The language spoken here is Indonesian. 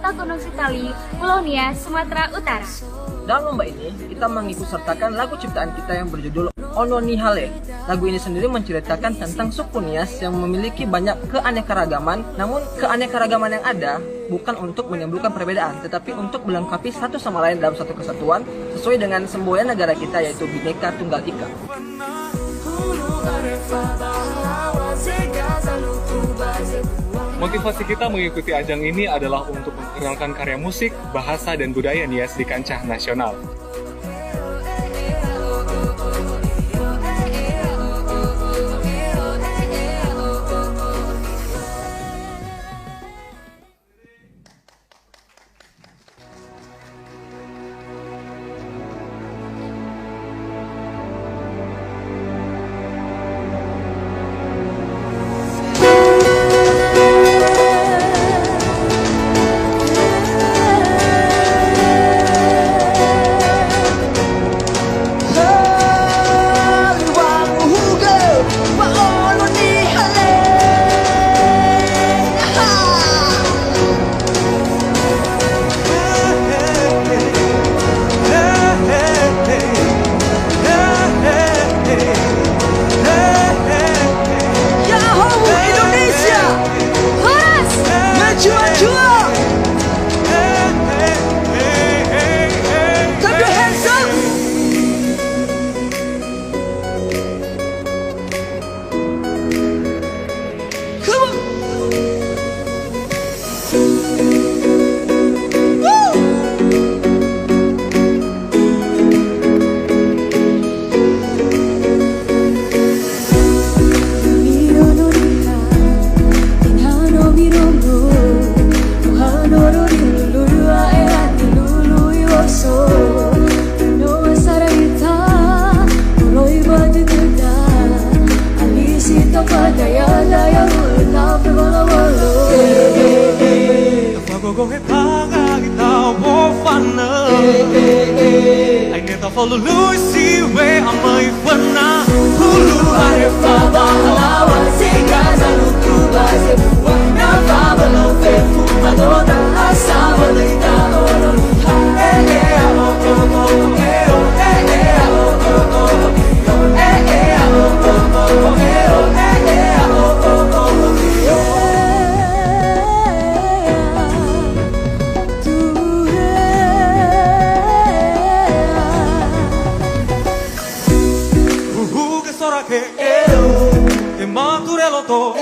Kota Gunung Sitali, Pulau Nias, Sumatera Utara. Dalam lomba ini, kita mengikutsertakan lagu ciptaan kita yang berjudul Ono Ni Hale. Lagu ini sendiri menceritakan tentang suku Nias yang memiliki banyak keanekaragaman, namun keanekaragaman yang ada bukan untuk menimbulkan perbedaan, tetapi untuk melengkapi satu sama lain dalam satu kesatuan, sesuai dengan semboyan negara kita yaitu Bhinneka Tunggal Ika. Motivasi kita mengikuti ajang ini adalah untuk memperkenalkan karya musik, bahasa, dan budaya Nias di kancah nasional. Follow Lucy where I'm my fana Hulu arefa bahalawa Segaza lutu base buwana Fabalo fefu Adoda asaba leita oro luha oh oh oh oh oh oh oh oh oh Te maturelo to